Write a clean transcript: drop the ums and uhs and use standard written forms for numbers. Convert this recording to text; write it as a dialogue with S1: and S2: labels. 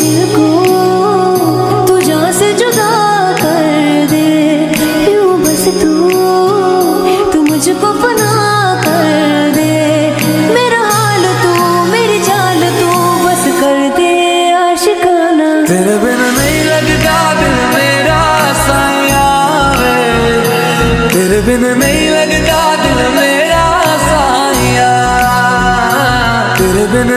S1: दिल को तू जान से जुदा कर दे, यूं बस तू मुझको फना कर दे। मेरा हाल तू, मेरी चाल तू बस कर दे आशिकाना।
S2: तेरे बिन नहीं लगता दिल मेरा साया वे, तेरे बिन नहीं लगता दिल मेरा साया, तेरे बिन